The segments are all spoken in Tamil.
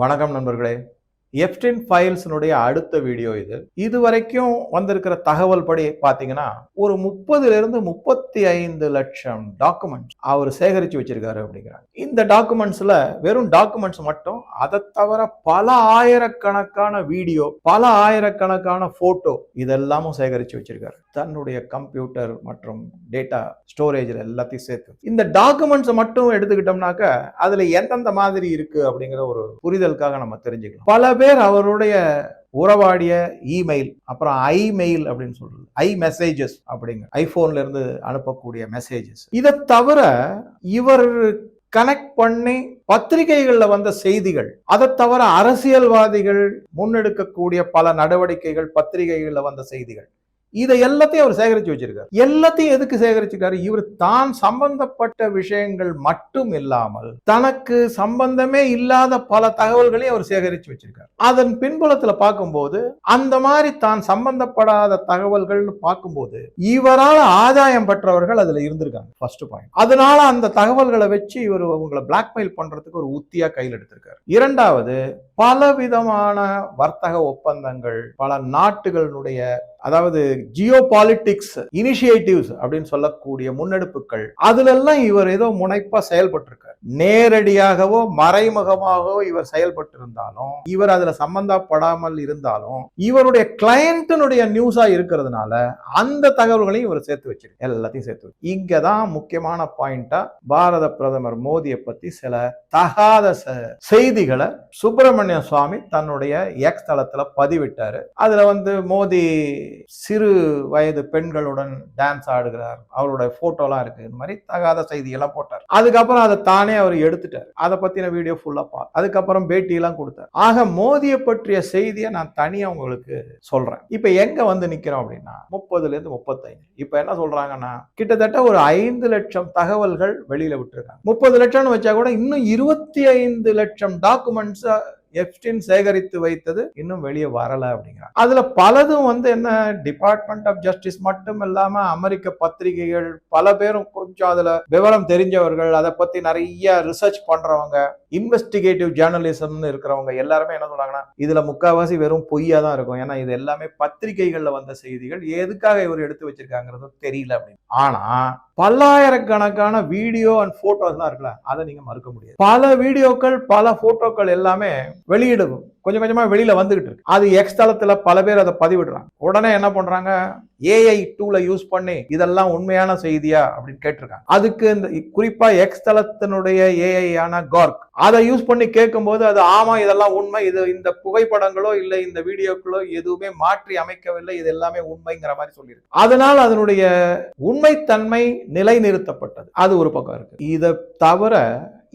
வணக்கம் நண்பர்களே. எப்ஸ்டைன் ஃபைல்ஸ்னுடைய அடுத்த வீடியோ இது. இதுவரைக்கும் வந்திருக்கிற தகவல் படி பார்த்தீங்கன்னா, ஒரு 30லிருந்து 35 லட்சம் டாக்குமெண்ட்ஸ் அவர் சேகரிச்சு வச்சிருக்காரு அப்படிங்கிறாங்க. இந்த டாக்குமெண்ட்ஸ்ல வெறும் டாக்குமெண்ட்ஸ் மட்டும், அதை தவிர பல ஆயிரக்கணக்கான வீடியோ, பல ஆயிரக்கணக்கான போட்டோ இதெல்லாமும் சேகரிச்சு வச்சிருக்காரு. தன்னுடைய கம்ப்யூட்டர் மற்றும் டேட்டா ஸ்டோரேஜ்ல எல்லாத்தையும் சேர்த்து. இந்த டாக்குமெண்ட்ஸ் மட்டும் எடுத்துக்கிட்டோம்னாக்க அதுல எந்தெந்த மாதிரி இருக்கு அப்படிங்கிற ஒரு புரிதலுக்காக நம்ம தெரிஞ்சுக்கலாம். பல பேர் அவருடைய உறவாடிய இமெயில், அப்புறம் ஐமெயில் அப்படின்னு சொல்றது, ஐ மெசேஜஸ் அப்படிங்க, ஐபோன்ல இருந்து அனுப்பக்கூடிய மெசேஜஸ். இதை தவிர இவர் கனெக்ட் பண்ணி பத்திரிகைகள்ல வந்த செய்திகள், அதை தவிர அரசியல்வாதிகள் முன்னெடுக்கக்கூடிய பல நடவடிக்கைகள், பத்திரிகைகள்ல வந்த செய்திகள், இதை எல்லாத்தையும் அவர் சேகரிச்சு வச்சிருக்காரு. எல்லாத்தையும் எதுக்கு சேகரிச்சிருக்காரு? இவர் தான் சம்பந்தப்பட்ட விஷயங்கள் மட்டும் இல்லாமல் தனக்கு சம்பந்தமே இல்லாத பல தகவல்களையும் அவர் சேகரிச்சு வச்சிருக்காரு. அதன் பின்புலத்துல பார்க்கும்போது அந்த மாதிரி தான் சம்பந்தப்படாத தகவல்கள்னு பார்க்கும்போது இவரால் ஆதாயம் பெற்றவர்கள் அதுல இருந்திருக்காங்க. First point. அதனால அந்த தகவல்களை வச்சு இவர் உங்களை பிளாக்மெயில் பண்றதுக்கு ஒரு உத்தியா கையில் எடுத்திருக்காரு. இரண்டாவது, பலவிதமான வர்த்தக ஒப்பந்தங்கள், பல நாட்டுகளுடைய, அதாவது ஜியோ பாலிட்டிக்ஸ் இனிஷியேட்டிவ்ஸ் அப்படின்னு சொல்லக்கூடிய முன்னெடுப்புகள், அதுல எல்லாம் இவர் ஏதோ முனைப்பா செயல்பட்டு இருக்கார். நேரடியாகவோ மறைமுகமாகவோ இவர் செயல்பட்டு இருந்தாலும், இவர் அதுல சம்பந்தப்படாமல் இருந்தாலும், இவருடைய கிளையண்டினுடைய நியூஸா இருக்கிறதுனால அந்த தகவல்களையும் இவர் சேர்த்து வச்சிருக்கு. எல்லாத்தையும் சேர்த்து வச்சு இங்கதான் முக்கியமான பாயிண்டா பாரத பிரதமர் மோடியை பத்தி சில தகாத செய்திகளை சுப்பிரமணிய சுவாமி தன்னுடைய எக்ஸ் தளத்துல பதிவிட்டாரு. அதுல மோடி சிறு வயது பெண்களுடன் டான்ஸ் ஆடுகிறார், அவருடைய போட்டோலாம் இருக்கு, இந்த மாதிரி தகாத செய்தியெல்லாம் போட்டார். அதுக்கப்புறம் அதை தானே அவர் எடுத்துட்டார். அதை பத்தின வீடியோ ஃபுல்லா பார்த்து அதுக்கப்புறம் பேட்டி எல்லாம் கொடுத்தார். ஆக மோடியை பற்றிய செய்தியை நான் தனியா உங்களுக்கு சொல்றேன். இப்ப எங்க நிக்கிறோம் அப்படின்னா 30லிருந்து 35. இப்ப என்ன சொல்றாங்கன்னா, கிட்டத்தட்ட ஒரு 5 லட்சம் தகவல்கள் வெளியில விட்டுருக்காங்க. 30 லட்சம்னு வச்சா கூட இன்னும் 25 லட்சம் டாக்குமெண்ட்ஸ் எப்ஸ்டைன் சேகரித்து வைத்தது இன்னும் வெளியே வரல அப்படிங்கிறாங்க. அதுல பலதும் என்ன, டிபார்ட்மெண்ட் ஆஃப் ஜஸ்டிஸ் மட்டும் இல்லாம அமெரிக்க பத்திரிகைகள் பல பேரும் கொஞ்சம் அதுல விவரம் தெரிஞ்சவர்கள், அதை பத்தி நிறைய ரிசர்ச் பண்றவங்க, இன்வெஸ்டிகேட்டிவ் ஜேர்னலிசம்னு இருக்கிறவங்க எல்லாருமே என்ன சொல்றாங்கன்னா, இதுல முக்காவாசி வெறும் பொய்யா தான் இருக்கும். ஏன்னா இது எல்லாமே பத்திரிகைகள்ல வந்த செய்திகள், எதுக்காக இவர் எடுத்து வச்சிருக்காங்கிறது தெரியல அப்படின்னு. ஆனா பல்லாயிரக்கணக்கான வீடியோ அண்ட் போட்டோஸ் எல்லாம் இருக்குல்ல, அதை நீங்க மறுக்க முடியாது. பல வீடியோக்கள், பல போட்டோக்கள் எல்லாமே வெளியிடும் கொஞ்சம் கொஞ்சமா வெளியில வந்துகிட்டு இருக்கு. அது எக்ஸ் தளத்துல பல பேர் அதை பதிவிடுறாங்க. உடனே என்ன பண்றாங்க, ஏஐ டூல யூஸ் பண்ணி இதெல்லாம் உண்மையான செய்தியா அப்படின்னு கேட்டிருக்காங்க. அதுக்கு இந்த குறிப்பா எக்ஸ் தளத்தினுடைய ஏஐ ஆன கார்க் அதை யூஸ் பண்ணி கேட்கும் போது அது ஆமா இதெல்லாம் உண்மை, இது இந்த புகைப்படங்களோ இல்ல இந்த வீடியோக்களோ எதுவுமே மாற்றி அமைக்கவில்லை, இது எல்லாமே உண்மைங்கிற மாதிரி சொல்லியிருக்கு. அதனால அதனுடைய உண்மைத்தன்மை நிலைநிறுத்தப்பட்டது. அது ஒரு பக்கம் இருக்கு. இதை தவிர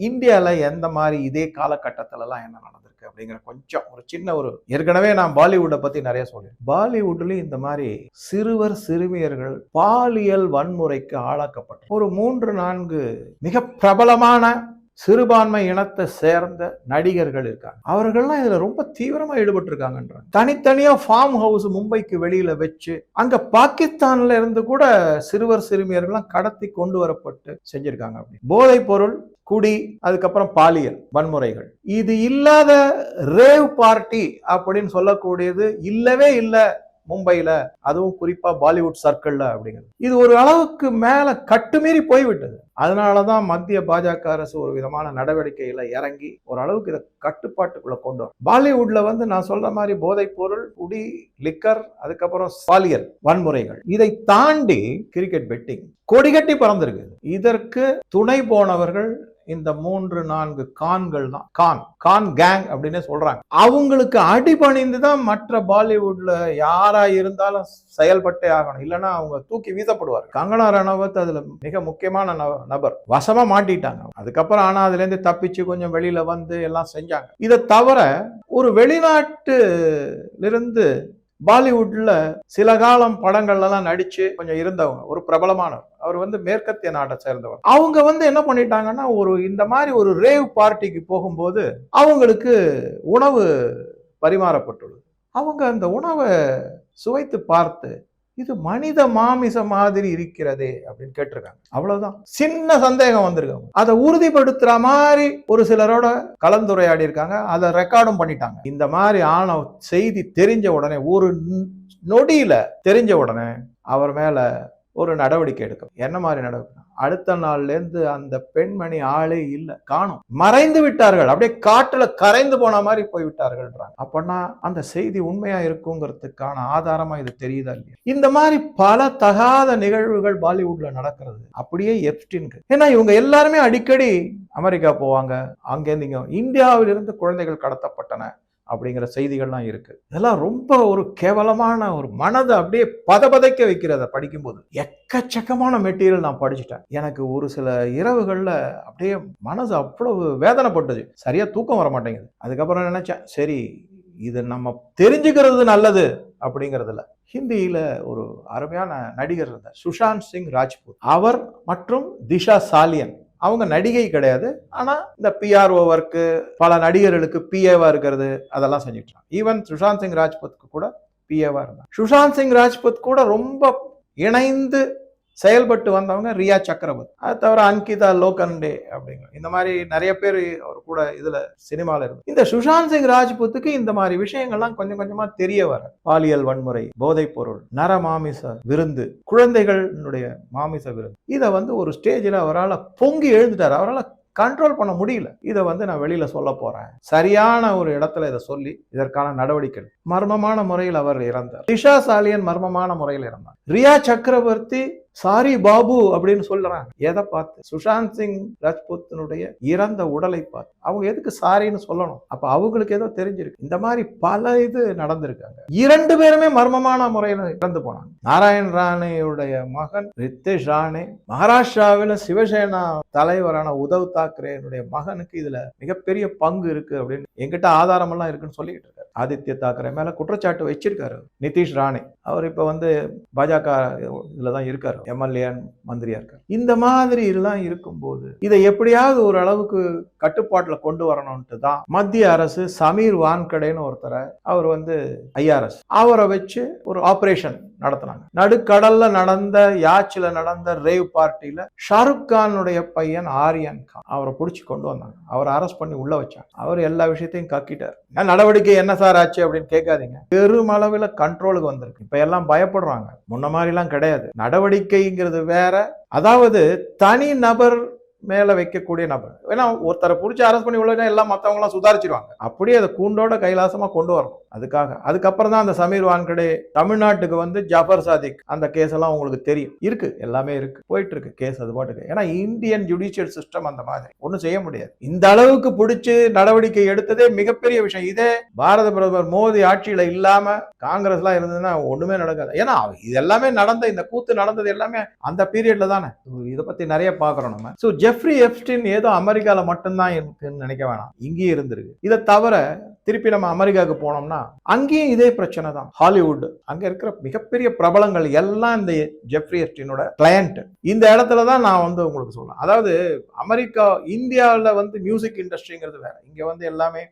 இந்தியால எந்த மாதிரி இதே காலகட்டத்துல எல்லாம் என்ன நடந்தது அப்படிங்கிற கொஞ்சம் ஒரு சின்ன ஏற்கனவே நான் பாலிவுட்டை பத்தி நிறைய சொல்றேன். பாலிவுட்லயும் இந்த மாதிரி சிறுவர் சிறுமியர்கள் பாலியல் வன்முறைக்கு ஆளாக்கப்பட்ட ஒரு 3-4 மிக பிரபலமான சிறுபான்மை இனத்தை சேர்ந்த நடிகர்கள் இருக்காங்க. அவர்கள்லாம் இதுல ரொம்ப தீவிரமா ஈடுபட்டு இருக்காங்க. தனித்தனியா ஃபார்ம் ஹவுஸ் மும்பைக்கு வெளியில வச்சு அங்க பாகிஸ்தான்ல இருந்து கூட சிறுவர் சிறுமியர்கள்லாம் கடத்தி கொண்டு வரப்பட்டு செஞ்சிருக்காங்க. அப்படி போதைப் பொருள், குடி, அதுக்கப்புறம் பாலியல் வன்முறைகள், இது இல்லாத ரேவ் பார்ட்டி அப்படின்னு சொல்லக்கூடியது இல்லவே இல்லை மும்பையில, அதுவும் குறிப்பா பாலிவுட் சர்க்கிள்ல அப்படிங்கிறது. இது ஒரு அளவுக்கு மேல கட்டுமீறி போய்விட்டது. அதனாலதான் மத்திய பாஜக அரசு ஒரு விதமான நடவடிக்கையில இறங்கி ஒரு அளவுக்கு இதை கட்டுப்பாட்டுக்குள்ள கொண்டு வரும். பாலிவுட்ல நான் சொல்ற மாதிரி போதைப் பொருள், குடி, லிக்கர், அதுக்கப்புறம் பாலியல் வன்முறைகள், இதை தாண்டி கிரிக்கெட் பெட்டிங் கொடிகட்டி பறந்திருக்கு. இதற்கு துணை போனவர்கள் இந்த 3-4 கான்கள் தான். கான் கேங் அப்படின்னு சொல்றாங்க. அவங்களுக்கு அடிபணிந்துதான் மற்ற பாலிவுட்ல யாரா இருந்தாலும் செயல்பட்டே ஆகணும், இல்லைன்னா அவங்க தூக்கி வீசப்படுவார். கங்கனா ரணவத் அதுல மிக முக்கியமான நபர். வசமா மாட்டிட்டாங்க. அதுக்கப்புறம் ஆனா அதுல இருந்து தப்பிச்சு கொஞ்சம் வெளியில எல்லாம் செஞ்சாங்க. இதை தவிர ஒரு வெளிநாட்டுல இருந்து பாலிவுட்ல சில காலம் படங்கள்லாம் நடிச்சு கொஞ்சம் இருந்தவங்க, ஒரு பிரபலமானவர், அவர் மேற்கத்திய நாட்டை சேர்ந்தவர். அவங்க என்ன பண்ணிட்டாங்கன்னா, இந்த மாதிரி ஒரு ரேவ் பார்ட்டிக்கு போகும்போது அவங்களுக்கு உணவு பரிமாறப்பட்டுள்ளது. அவங்க அந்த உணவை சுவைத்து பார்த்து இது மனித மாமிச மாதிரி இருக்கிறதே அப்படின்னு கேட்டிருக்காங்க. அவ்வளவுதான். சின்ன சந்தேகம் வந்திருக்காங்க. அதை உறுதிப்படுத்துற மாதிரி ஒரு சிலரோட கலந்துரையாடி இருக்காங்க. அதை ரெக்கார்டும் பண்ணிட்டாங்க. இந்த மாதிரி ஆன செய்தி தெரிஞ்ச உடனே, ஒரு நொடியில தெரிஞ்ச உடனே அவர் மேல ஒரு நடவடிக்கை எடுக்கும். என்ன மாதிரி நடவடிக்கை? அடுத்த நாள்ல இருந்து அந்த பெண்மணி ஆளே இல்ல, காணும், மறைந்து விட்டார்கள். அப்படியே காட்டுல கரைந்து போன மாதிரி போய்விட்டார்கள். அப்பனா அந்த செய்தி உண்மையா இருக்குங்கிறதுக்கான ஆதாரமா இது தெரியுதா இல்லையா? இந்த மாதிரி பல தகாத நிகழ்வுகள் பாலிவுட்ல நடக்கிறது. அப்படியே எப்ஸ்டீனுக்கு. ஏன்னா இவங்க எல்லாருமே அடிக்கடி அமெரிக்கா போவாங்க. அங்கேருந்து இங்க இந்தியாவிலிருந்து குழந்தைகள் கடத்தப்பட்டன அப்படிங்கிற செய்திகள்லாம் இருக்கு. இதெல்லாம் ரொம்ப ஒரு கேவலமான, ஒரு மனதை அப்படியே பதபதைக்க வைக்கிறத படிக்கும்போது. எக்கச்சக்கமான மெட்டீரியல் நான் படிச்சுட்டேன். எனக்கு ஒரு சில இரவுகள்ல அப்படியே மனசு அவ்வளவு வேதனைப்பட்டது. சரியா தூக்கம் வர மாட்டேங்குது. அதுக்கப்புறம் நினைச்சேன், சரி இது நம்ம தெரிஞ்சுக்கிறது நல்லது அப்படிங்கிறதுல. ஹிந்தியில ஒரு அருமையான நடிகர் இருந்தார், சுஷாந்த் சிங் ராஜ்பூத். அவர் மற்றும் திஷா சாலியன், அவங்க நடிகை கிடையாது, ஆனா இந்த பிஆர்ஓ ஒர்க்கு, பல நடிகர்களுக்கு பிஏவா இருக்கிறது, அதெல்லாம் செஞ்சுட்டு. ஈவன் சுஷாந்த் சிங் ராஜ்புத்துக்கு கூட பிஏவா இருந்தாங்க. சுஷாந்த் சிங் ராஜ்புத் கூட ரொம்ப இணைந்து செயல்பட்டு வந்தவங்க ரியா சக்கரவர்த்தி. அது தவிர அன்கிதா லோகண்டே அப்படிங்கிற இந்த மாதிரி நிறைய பேர் அவர் கூட இதுல சினிமால இருக்கு. இந்த சுஷாந்த் சிங் ராஜ்புத்துக்கு இந்த மாதிரி விஷயங்கள்லாம் கொஞ்சம் கொஞ்சமா தெரிய வர, பாலியல் வன்முறை, போதைப் பொருள், நர மாமிச விருந்து, குழந்தைகளுடைய மாமிச விருந்து, இதை ஒரு ஸ்டேஜில் அவரால் பொங்கி எழுந்துட்டார். அவரால் கண்ட்ரோல் பண்ண முடியல. இதை நான் வெளியில சொல்ல போறேன், சரியான ஒரு இடத்துல இதை சொல்லி இதற்கான நடவடிக்கை. மர்மமான முறையில் அவர் இறந்தார். திஷா சாலியன் மர்மமான முறையில் இறந்தார். ரியா சக்கரவர்த்தி சாரி பாபு அப்படின்னு சொல்றாங்க. எதை பார்த்து? சுஷாந்த் சிங் ராஜ்புத்தினுடைய இறந்த உடலை பார்த்து. அவங்க எதுக்கு சாரின்னு சொல்லணும்? அப்ப அவங்களுக்கு ஏதோ தெரிஞ்சிருக்கு. இந்த மாதிரி பல இது நடந்திருக்காங்க. இரண்டு பேருமே மர்மமான முறையில் இறந்து போனாங்க. நாராயண் ராணேயுடைய மகன் ரித்தேஷ் ராணே, மகாராஷ்டிராவில் சிவசேனா தலைவரான உத்தவ் தாக்கரேனுடைய மகனுக்கு இதுல மிகப்பெரிய பங்கு இருக்கு அப்படின்னு என்கிட்ட ஆதாரம் எல்லாம் இருக்குன்னு சொல்லிட்டு இருக்காரு. ஆதித்ய தாக்கரே மேல குற்றச்சாட்டு வச்சிருக்காரு நிதிஷ் ராணே. அவர் இப்ப பாஜக இதுலதான் இருக்காரு, எம்எல்ஏ மந்திரியா இருக்காரு. இந்த மாதிரி எல்லாம் இருக்கும்போது இதை எப்படியாவது ஒரு அளவுக்கு கட்டுப்பாட்டுல கொண்டு வரணும்ட்டு தான் மத்திய அரசு சமீர் வான்கடேன்னு ஒருத்தரை, அவர் ஐஆர்எஸ், அவரை வச்சு ஒரு ஆபரேஷன் நடத்தினாங்க. நடுக்கடல்ல நடந்த, யாச்சில நடந்த ரேவ் பார்ட்டியில ஷாருக் கானுடைய பையன் ஆரியன் கான், அவரை பிடிச்சி கொண்டு வந்தாங்க. அவரை அரெஸ்ட் பண்ணி உள்ள வச்சாங்க. அவர் எல்லா விஷயத்தையும் கக்கிட்டார். நடவடிக்கை என்ன சார் ஆச்சு அப்படின்னு கேட்காதீங்க. பெருமளவில் கண்ட்ரோலுக்கு வந்திருக்கு. இப்ப எல்லாம் பயப்படுறாங்க. முன்ன மாதிரி எல்லாம் கிடையாது. நடவடிக்கைங்கிறது வேற. அதாவது தனி நபர் மேல வைக்கக்கூடிய நபர். ஏன்னா ஒருத்தரை பிடிச்சி அரெஸ்ட் பண்ணி உள்ள எல்லாம் மற்றவங்க எல்லாம் சுதாரிச்சிருவாங்க. அப்படியே அதை கூண்டோட கைலாசமா கொண்டு வரணும். அதுக்கப்புறம் தான் அந்த சமீர் வான்கடே தமிழ்நாட்டுக்கு ஜாஃபர் சாதிக் அந்த கேஸ் எல்லாம் உங்களுக்கு தெரியும். இருக்கு, எல்லாமே இருக்கு, போயிட்டு இருக்கு கேஸ் அது பாட்டுக்கு. ஏன்னா இந்தியன் ஜுடிஷியல் சிஸ்டம் அந்த மாதிரி ஒன்றும் செய்ய முடியாது. இந்த அளவுக்கு பிடிச்சி நடவடிக்கை எடுத்ததே மிகப்பெரிய விஷயம். இதே பாரத பிரதமர் மோடி ஆட்சியில இல்லாம காங்கிரஸ் எல்லாம் இருந்ததுன்னா ஒண்ணுமே நடக்காது. ஏன்னா இது எல்லாமே நடந்த, இந்த கூத்து நடந்தது எல்லாமே அந்த பீரியட்ல தானே. இதை பத்தி நிறைய பாக்குறோம் நம்ம. ஜெஃப்ரி எப்ஸ்டீன் ஏதோ அமெரிக்கால மட்டும்தான் இருக்குன்னு நினைக்க வேணாம், இங்கேயும் இருந்திருக்கு. இதை தவிர திருப்பி நம்ம அமெரிக்காவுக்கு போனோம்னா அங்கேயும் இதே பிரச்சனை தான். ஹாலிவுட், அங்க இருக்கிற மிகப்பெரிய பிரபலங்கள் எல்லாம் இந்த ஜெஃப்ரி எப்ஸ்டீனோட கிளையண்ட். இந்த இடத்துல தான் நான் உங்களுக்கு சொல்றேன். அதாவது அமெரிக்கா, இந்தியாவில் மியூசிக் இண்டஸ்ட்ரிங்கிறது வேற. இங்க எல்லாமே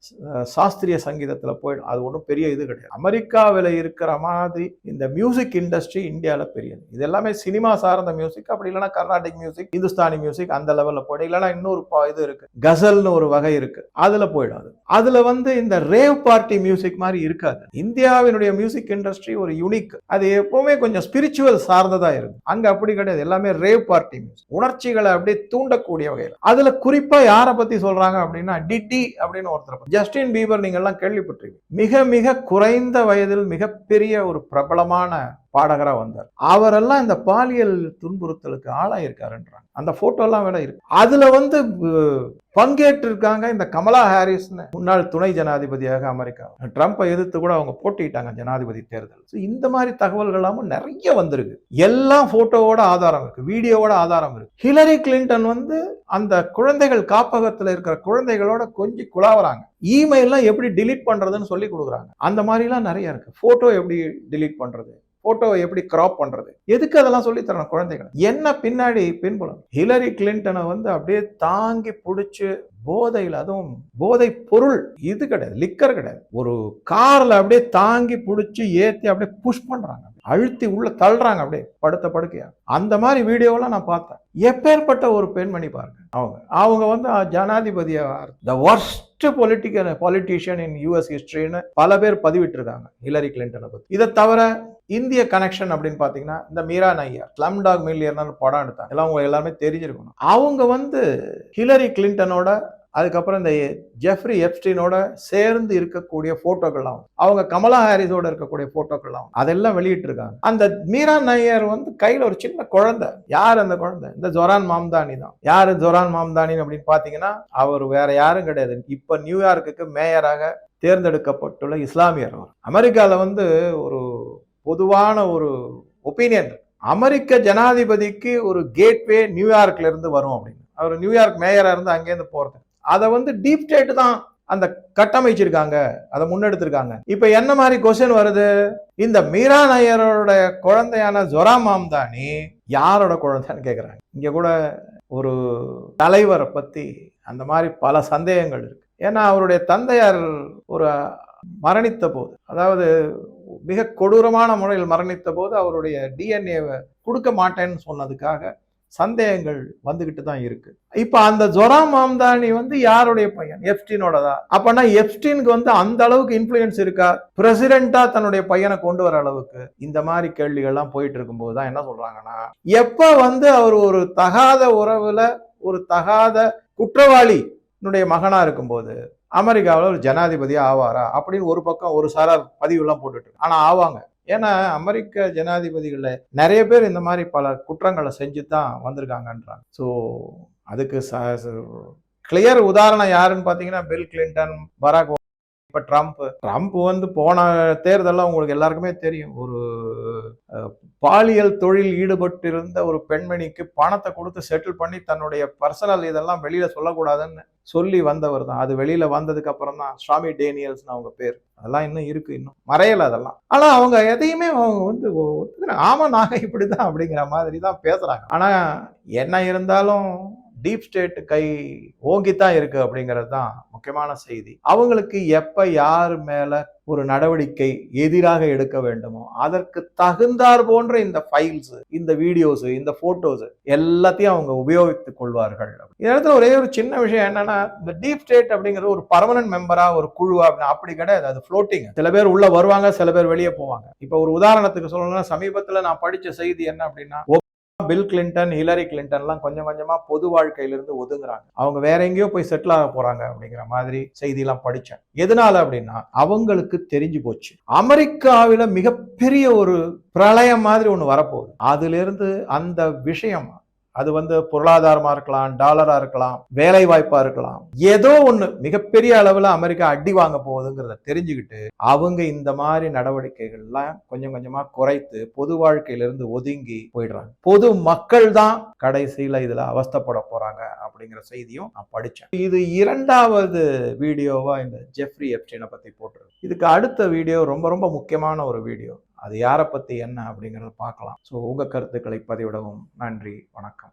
சாஸ்திரிய சங்கீதத்துல போயிடும். அது ஒன்றும் பெரிய இது கிடையாது. அமெரிக்காவில் இருக்கிற மாதிரி இந்த மியூசிக் இண்டஸ்ட்ரி இந்தியாவில் பெரியது. இது எல்லாமே சினிமா சார்ந்த மியூசிக், அப்படி இல்லைன்னா கர்நாடிக் மியூசிக், இந்துஸ்தானி மியூசிக், அந்த லெவல்ல போயிடும். இல்லைன்னா இன்னொரு இது இருக்கு, கசல்னு ஒரு வகை இருக்கு, அதுல போயிடும். அதுல இந்த ரேவ் பார்ட்டி மியூசிக் மாதிரி இருக்காது. இந்தியாவினுடைய மியூசிக் இண்டஸ்ட்ரி ஒரு யூனிக். அது எப்பவுமே கொஞ்சம் ஸ்பிரிச்சுவல் சார்ந்ததா இருக்கு. அங்க அப்படி கிடையாது. எல்லாமே ரேவ் பார்ட்டி மியூசிக், உணர்ச்சிகளை அப்படியே தூண்டக்கூடிய வகையில். அதுல குறிப்பா யாரை பத்தி சொல்றாங்க அப்படின்னா டிடி அப்படின்னு ஒருத்தர், ஜஸ்டின் பீபர், நீங்க எல்லாம் கேள்விப்பட்டிருக்கீங்க. மிக மிக குறைந்த வயதில் மிகப்பெரிய ஒரு பிரபலமான பாடகரா வந்தார். அவரெல்லாம் இந்த பாலியல் துன்புறுத்தலுக்கு ஆளாயிருக்காருன்றாங்க. அந்த போட்டோ எல்லாம் வேற இருக்கு. அதுல பங்கேற்று இருக்காங்க இந்த கமலா ஹாரிஸ், முன்னாள் துணை ஜனாதிபதியாக அமெரிக்கா. ட்ரம்பை எதிர்த்து கூட அவங்க போட்டிட்டாங்க ஜனாதிபதி தேர்தல். இந்த மாதிரி தகவல்கள் எல்லாமும் நிறைய வந்திருக்கு. எல்லாம் போட்டோவோட ஆதாரம் இருக்கு, வீடியோவோட ஆதாரம் இருக்கு. ஹிலரி கிளின்டன் அந்த குழந்தைகள் காப்பகத்துல இருக்கிற குழந்தைகளோட கொஞ்சம் குழாவறாங்க. இமெயில்லாம் எப்படி டிலீட் பண்றதுன்னு சொல்லி கொடுக்குறாங்க. அந்த மாதிரி எல்லாம் நிறைய இருக்கு. போட்டோ எப்படி டிலீட் பண்றது, போட்டோவை எப்படி கிராப் பண்றது, எதுக்கு அதெல்லாம் சொல்லி தரணும் குழந்தைகள்? என்ன பின்னாடி பின்புலம்? ஹிலரி கிளின்டனை வந்து அப்படியே தாங்கி பிடிச்சு போதையில், அதுவும் போதை பொருள், இது கிடையாது, லிக்கர் கிடையாது, ஒரு கார்ல அப்படியே தாங்கி பிடிச்சி ஏத்தி அப்படியே புஷ் பண்றாங்க, அழுத்தி உள்ள தள்ளுறாங்க அப்படியே படுத்த படுக்கையா. அந்த மாதிரி வீடியோலாம் நான் பார்த்தேன். எப்பேற்பட்ட ஒரு பெண்மணி பாருங்க. அவங்க வந்து ஜனாதிபதியா the worst politician in US ஹிஸ்டரின்னு பல பேர் பதிவிட்டு இருக்காங்க ஹிலரி கிளின்டனை பத்தி. இதை தவிர இந்திய கனெக்ஷன் அப்படின்னு பாத்தீங்கன்னா, இந்த மீரா நையார் ஸ்லம்டாக் மில்லியனர் படம் எடுத்தாங்க, எல்லாம் உங்க எல்லாருமே தெரிஞ்சிருக்கணும். அவங்க வந்து ஹிலரி கிளின்டனோட அதுக்கப்புறம் இந்த ஜெஃப்ரி எப்ஸ்டீனோட சேர்ந்து இருக்கக்கூடிய போட்டோக்கள்லாம், அவங்க கமலா ஹாரிஸோட இருக்கக்கூடிய போட்டோக்கள்லாம் அதெல்லாம் வெளியிட்டு இருக்காங்க. அந்த மீரா நையர் வந்து கையில ஒரு சின்ன குழந்தை. யார் அந்த குழந்தை? இந்த ஜொரான் மாம்தானி தான். யாரு ஜொரான் மாம்தானி அப்படின்னு பாத்தீங்கன்னா, அவர் வேற யாரும் கிடையாது, இப்ப நியூயார்க்குக்கு மேயராக தேர்ந்தெடுக்கப்பட்டுள்ள இஸ்லாமியர். அமெரிக்கால வந்து ஒரு பொதுவான ஒரு ஒப்பீனியன், அமெரிக்க ஜனாதிபதிக்கு ஒரு கேட்வே நியூயார்க்ல இருந்து வரும் அப்படின்னு. அவர் நியூயார்க் மேயரா இருந்து அங்கேருந்து போறது, அதை வந்து டீப் ஸ்டேட் தான் அந்த கட்டமைச்சிருக்காங்க, அதை முன்னெடுத்திருக்காங்க. இப்ப என்ன மாதிரி கொஸ்டின் வருது, இந்த மீரா நையரோட குழந்தையான ஜொரா மாம்தானி யாரோட குழந்தைன்னு கேக்குறாங்க. இங்க கூட ஒரு தலைவரை பத்தி அந்த மாதிரி பல சந்தேகங்கள் இருக்கு. ஏன்னா அவருடைய தந்தையார் ஒரு மரணித்த போது, அதாவது மிக கொடூரமான முறையில் மரணித்த போது அவருடைய டிஎன்ஏவை கொடுக்க மாட்டேன்னு சொன்னதுக்காக சந்தேகங்கள் வந்துகிட்டு தான் இருக்கு. இப்ப அந்த ஜொரா மாம்தானி வந்து யாருடைய பையன்? எப்ஸ்டீனோட தான். அப்பனா எப்ஸ்டீனுக்கு வந்து அந்த அளவுக்கு இன்ஃப்ளூயன்ஸ் இருக்கா பிரசிடென்டா தன்னுடைய பையனை கொண்டு வர அளவுக்கு? இந்த மாதிரி கேள்விகள்லாம் போயிட்டு இருக்கும்போது தான் என்ன சொல்றாங்கன்னா, எப்ப வந்து அவர் ஒரு தகாத உறவுல ஒரு தகாத குற்றவாளி மகனா இருக்கும்போது அமெரிக்காவில் ஒரு ஜனாதிபதியா ஆவாரா அப்படின்னு ஒரு பக்கம் ஒரு சாரார் பதிவுலாம் போட்டுட்டு, ஆனா ஆவாங்க. ஏன்னா அமெரிக்க ஜனாதிபதிகள்ல நிறைய பேர் இந்த மாதிரி பல குற்றங்களை செஞ்சு தான் வந்திருக்காங்கன்றாங்க. ஸோ அதுக்கு கிளியர் உதாரணம் யாருன்னு பார்த்தீங்கன்னா, பில் கிளின்டன், பராக், இப்ப ட்ரம்ப் வந்து போன தேர்தலில் உங்களுக்கு எல்லாருக்குமே தெரியும், ஒரு பாலியல் தொழில் ஈடுபட்டிருந்த ஒரு பெண்மணிக்கு பணத்தை கொடுத்து செட்டில் பண்ணி தன்னுடைய பர்சனல் இதெல்லாம் வெளியில சொல்லக்கூடாதுன்னு சொல்லி வந்தவர் தான். அது வெளியில வந்ததுக்கு அப்புறம் தான் ஸ்டாமி டேனியல்ஸ் அவங்க பேர், அதெல்லாம் இன்னும் இருக்கு, இன்னும் மறையல அதெல்லாம். ஆனா அவங்க எதையுமே அவங்க வந்து ஆமா நாங்க இப்படிதான் அப்படிங்கிற மாதிரி தான் பேசுறாங்க. ஆனா என்ன இருந்தாலும் டீப் ஸ்டேட் கை ஓங்கித்தான் இருக்கு அப்படிங்கிறது தான் முக்கியமான செய்தி. அவங்களுக்கு எப்ப யார் மேல ஒரு நடவடிக்கை எதிராக எடுக்க வேண்டுமோ அதற்கு தகுந்தார் போன்ற இந்த ஃபைல்ஸ், இந்த வீடியோஸ், இந்த போட்டோஸ் எல்லாத்தையும் அவங்க உபயோகித்துக் கொள்வார்கள். இந்த இடத்துல ஒரே ஒரு சின்ன விஷயம் என்னன்னா, இந்த டீப் ஸ்டேட் அப்படிங்கிறது ஒரு பர்மனன்ட் மெம்பரா ஒரு குழுவா அப்படி கிடையாது, அது ஃப்ளோட்டிங். சில பேர் உள்ள வருவாங்க, சில பேர் வெளியே போவாங்க. இப்ப ஒரு உதாரணத்துக்கு சொல்லணும்னா, சமீபத்துல நான் படிச்ச செய்தி என்ன அப்படின்னா, பில் கிளின்டன், ஹிலரி கிளின்டன்லாம் கொஞ்சம் கொஞ்சமா பொது வாழ்க்கையிலிருந்து ஒதுங்குறாங்க, அவங்க வேற எங்கேயோ போய் செட்டில் ஆக போறாங்க அப்படிங்கிற மாதிரி செய்தியெல்லாம் படிச்சேன். எதனால அப்படின்னா, அவங்களுக்கு தெரிஞ்சு போச்சு அமெரிக்காவில மிகப்பெரிய ஒரு பிரளயம் மாதிரி ஒண்ணு வரப்போகுது. அதுல இருந்து அந்த விஷயம், அது வந்து பொருளாதாரமா இருக்கலாம், டாலரா இருக்கலாம், வேலை வாய்ப்பா இருக்கலாம், ஏதோ ஒண்ணு மிகப்பெரிய அளவுல அமெரிக்கா அடி வாங்க போகுதுங்கிறத தெரிஞ்சுக்கிட்டு அவங்க இந்த மாதிரி நடவடிக்கைகள்லாம் கொஞ்சம் கொஞ்சமா குறைத்து பொது வாழ்க்கையிலிருந்து ஒதுங்கி போயிடுறாங்க. பொது மக்கள் தான் கடைசியில இதுல அவஸ்தைப்பட போறாங்க அப்படிங்கிற செய்தியும் நான் படிச்சேன். இது இரண்டாவது வீடியோவா இந்த ஜெஃப்ரி எப்ஸ்டீனை பத்தி போட்டிருக்கு. இதுக்கு அடுத்த வீடியோ ரொம்ப ரொம்ப முக்கியமான ஒரு வீடியோ, அது யாரை பத்தி என்ன அப்படிங்கிறத பார்க்கலாம். ஸோ உங்க கருத்துக்களை பதிவிடவும் நன்றி, வணக்கம்.